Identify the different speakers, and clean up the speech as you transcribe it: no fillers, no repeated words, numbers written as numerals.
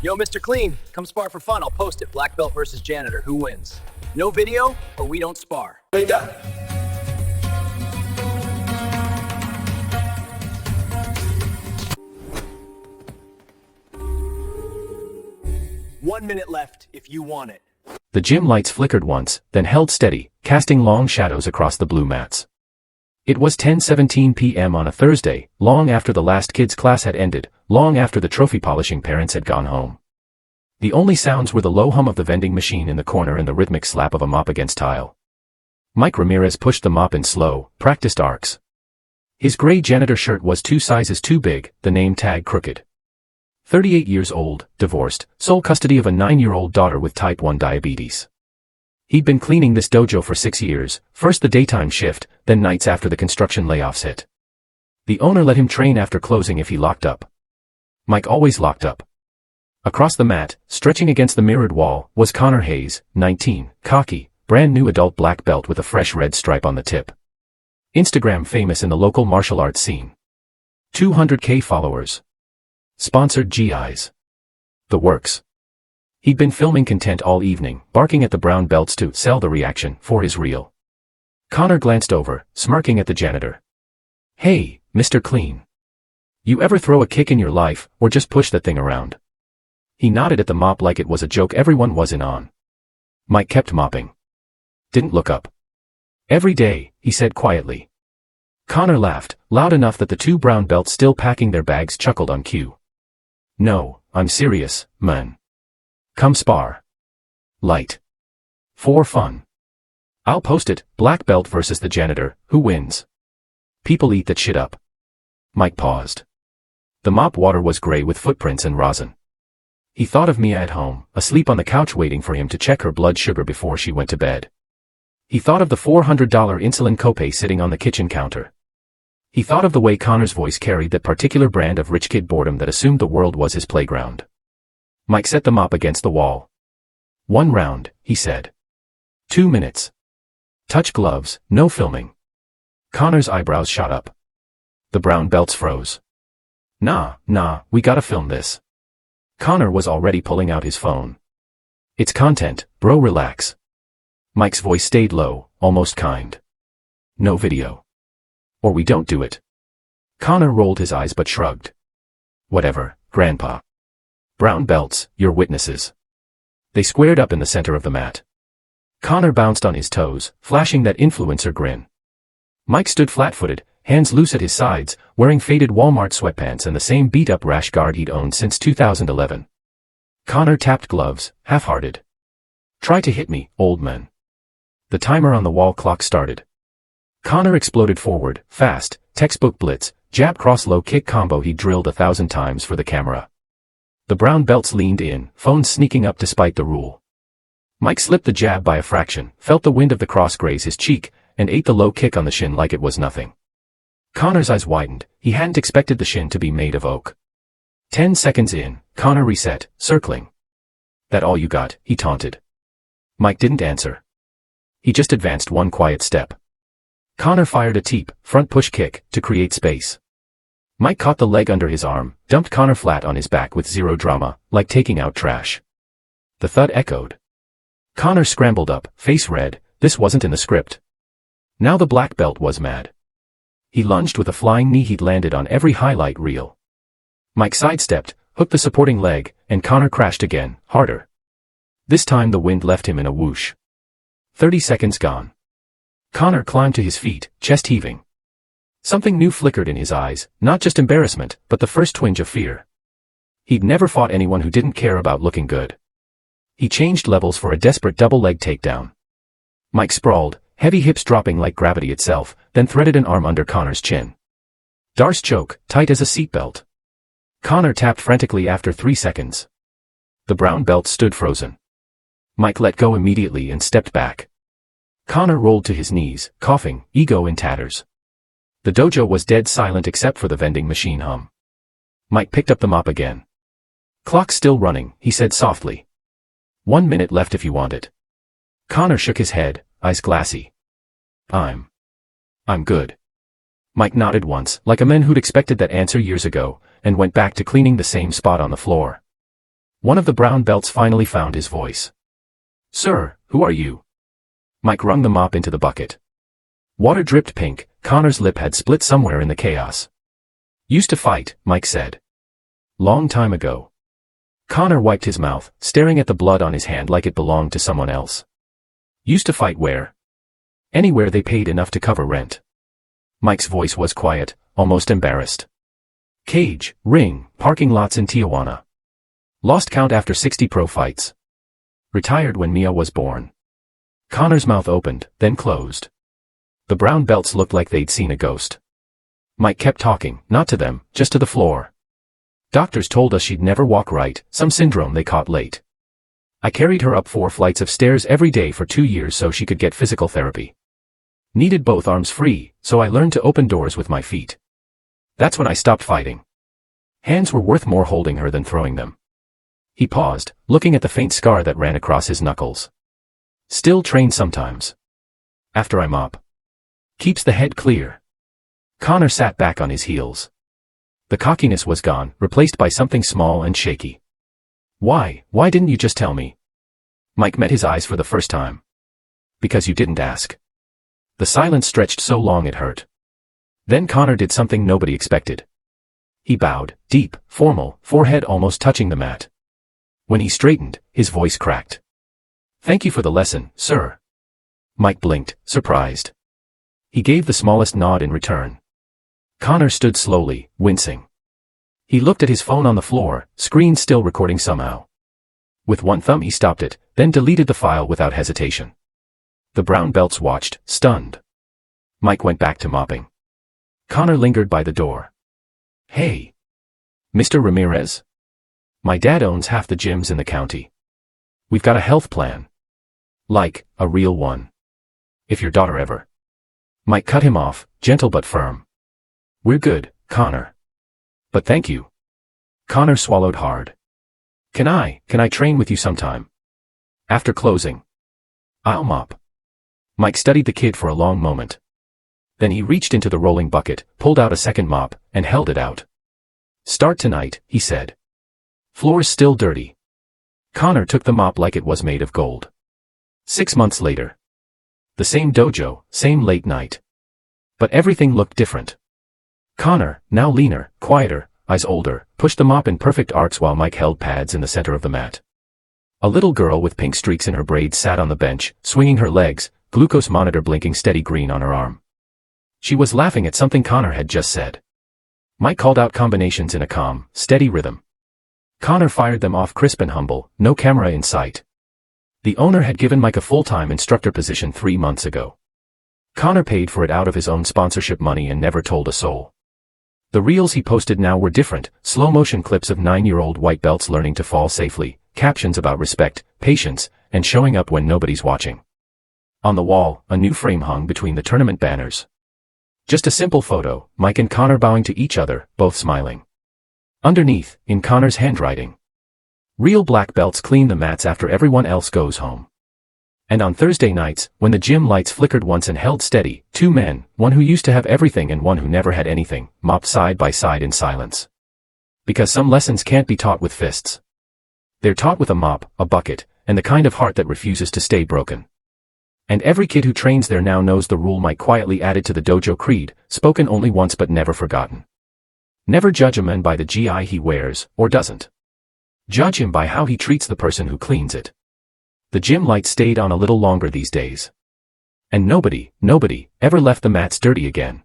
Speaker 1: Yo, Mr. Clean, come spar for fun. I'll post it. Black belt versus janitor. Who wins? No video, or we don't spar.
Speaker 2: Venga.
Speaker 1: 1 minute left if you want it.
Speaker 3: The gym lights flickered once, then held steady, casting long shadows across the blue mats. It was 10:17 p.m. on a Thursday, long after the last kids' class had ended, long after the trophy-polishing parents had gone home. The only sounds were the low hum of the vending machine in the corner and the rhythmic slap of a mop against tile. Mike Ramirez pushed the mop in slow, practiced arcs. His gray janitor shirt was 2 sizes too big, the name tag crooked. 38 years old, divorced, sole custody of a 9-year-old daughter with type 1 diabetes. He'd been cleaning this dojo for 6 years, first the daytime shift, then nights after the construction layoffs hit. The owner let him train after closing if he locked up. Mike always locked up. Across the mat, stretching against the mirrored wall, was Connor Hayes, 19, cocky, brand new adult black belt with a fresh red stripe on the tip. Instagram famous in the local martial arts scene. 200K followers. Sponsored GIs. The works. He'd been filming content all evening, barking at the brown belts to sell the reaction for his reel. Connor glanced over, smirking at the janitor. Hey, Mr. Clean. You ever throw a kick in your life, or just push that thing around? He nodded at the mop like it was a joke everyone was in on. Mike kept mopping. Didn't look up. Every day, he said quietly. Connor laughed, loud enough that the 2 brown belts still packing their bags chuckled on cue. No, I'm serious, man. Come spar. Light. For fun. I'll post it, black belt versus the janitor, who wins? People eat that shit up. Mike paused. The mop water was gray with footprints and rosin. He thought of Mia at home, asleep on the couch waiting for him to check her blood sugar before she went to bed. He thought of the $400 insulin copay sitting on the kitchen counter. He thought of the way Connor's voice carried that particular brand of rich kid boredom that assumed the world was his playground. Mike set the mop against the wall. 1 round, he said. 2 minutes. Touch gloves, no filming. Connor's eyebrows shot up. The brown belts froze. Nah, we gotta film this. Connor was already pulling out his phone. It's content, bro, relax. Mike's voice stayed low, almost kind. No video. Or we don't do it. Connor rolled his eyes but shrugged. Whatever, Grandpa. Brown belts, you're witnesses. They squared up in the center of the mat. Connor bounced on his toes, flashing that influencer grin. Mike stood flat-footed, hands loose at his sides, wearing faded Walmart sweatpants and the same beat-up rash guard he'd owned since 2011. Connor tapped gloves, half-hearted. Try to hit me, old man. The timer on the wall clock started. Connor exploded forward, fast, textbook blitz, jab cross low kick combo he drilled 1,000 times for the camera. The brown belts leaned in, phones sneaking up despite the rule. Mike slipped the jab by a fraction, felt the wind of the cross graze his cheek, and ate the low kick on the shin like it was nothing. Connor's eyes widened, he hadn't expected the shin to be made of oak. 10 seconds in, Connor reset, circling. That all you got, he taunted. Mike didn't answer. He just advanced 1 quiet step. Connor fired a teep, front push kick, to create space. Mike caught the leg under his arm, dumped Connor flat on his back with zero drama, like taking out trash. The thud echoed. Connor scrambled up, face red, this wasn't in the script. Now the black belt was mad. He lunged with a flying knee he'd landed on every highlight reel. Mike sidestepped, hooked the supporting leg, and Connor crashed again, harder. This time the wind left him in a whoosh. 30 seconds gone. Connor climbed to his feet, chest heaving. Something new flickered in his eyes, not just embarrassment, but the first twinge of fear. He'd never fought anyone who didn't care about looking good. He changed levels for a desperate double-leg takedown. Mike sprawled, heavy hips dropping like gravity itself, then threaded an arm under Connor's chin. Darce choke, tight as a seatbelt. Connor tapped frantically after 3 seconds. The brown belt stood frozen. Mike let go immediately and stepped back. Connor rolled to his knees, coughing, ego in tatters. The dojo was dead silent except for the vending machine hum. Mike picked up the mop again. Clock's still running, he said softly. 1 minute left if you want it. Connor shook his head, eyes glassy. I'm good. Mike nodded once, like a man who'd expected that answer years ago, and went back to cleaning the same spot on the floor. One of the brown belts finally found his voice. "Sir, who are you?" Mike wrung the mop into the bucket. Water dripped pink. Connor's lip had split somewhere in the chaos. "Used to fight," Mike said. "Long time ago." Connor wiped his mouth, staring at the blood on his hand like it belonged to someone else. "Used to fight where?" "Anywhere they paid enough to cover rent." Mike's voice was quiet, almost embarrassed. "Cage, ring, parking lots in Tijuana. Lost count after 60 pro fights. Retired when Mia was born." Connor's mouth opened, then closed. The brown belts looked like they'd seen a ghost. Mike kept talking, not to them, just to the floor. "Doctors told us she'd never walk right, some syndrome they caught late. I carried her up 4 flights of stairs every day for 2 years so she could get physical therapy. Needed both arms free, so I learned to open doors with my feet. That's when I stopped fighting. Hands were worth more holding her than throwing them." He paused, looking at the faint scar that ran across his knuckles. "Still train sometimes. After I mop. Keeps the head clear." Connor sat back on his heels. The cockiness was gone, replaced by something small and shaky. Why didn't you just tell me?" Mike met his eyes for the first time. "Because you didn't ask." The silence stretched so long it hurt. Then Connor did something nobody expected. He bowed, deep, formal, forehead almost touching the mat. When he straightened, his voice cracked. "Thank you for the lesson, sir." Mike blinked, surprised. He gave the smallest nod in return. Connor stood slowly, wincing. He looked at his phone on the floor, screen still recording somehow. With one thumb he stopped it, then deleted the file without hesitation. The brown belts watched, stunned. Mike went back to mopping. Connor lingered by the door. "Hey. Mr. Ramirez? My dad owns half the gyms in the county. We've got a health plan. Like, a real one. If your daughter ever..." Mike cut him off, gentle but firm. "We're good, Connor. But thank you." Connor swallowed hard. Can I train with you sometime? After closing. I'll mop." Mike studied the kid for a long moment. Then he reached into the rolling bucket, pulled out a second mop, and held it out. "Start tonight," he said. "Floor's still dirty." Connor took the mop like it was made of gold. 6 months later. The same dojo, same late night. But everything looked different. Connor, now leaner, quieter, eyes older, pushed the mop in perfect arcs while Mike held pads in the center of the mat. A little girl with pink streaks in her braids sat on the bench, swinging her legs, glucose monitor blinking steady green on her arm. She was laughing at something Connor had just said. Mike called out combinations in a calm, steady rhythm. Connor fired them off crisp and humble, no camera in sight. The owner had given Mike a full-time instructor position 3 months ago. Connor paid for it out of his own sponsorship money and never told a soul. The reels he posted now were different, slow-motion clips of 9-year-old white belts learning to fall safely, captions about respect, patience, and showing up when nobody's watching. On the wall, a new frame hung between the tournament banners. Just a simple photo, Mike and Connor bowing to each other, both smiling. Underneath, in Connor's handwriting, "Real black belts clean the mats after everyone else goes home." And on Thursday nights, when the gym lights flickered once and held steady, 2 men, one who used to have everything and one who never had anything, mopped side by side in silence. Because some lessons can't be taught with fists. They're taught with a mop, a bucket, and the kind of heart that refuses to stay broken. And every kid who trains there now knows the rule Mike quietly added to the dojo creed, spoken only once but never forgotten. Never judge a man by the gi he wears, or doesn't. Judge him by how he treats the person who cleans it. The gym lights stayed on a little longer these days. And nobody, ever left the mats dirty again.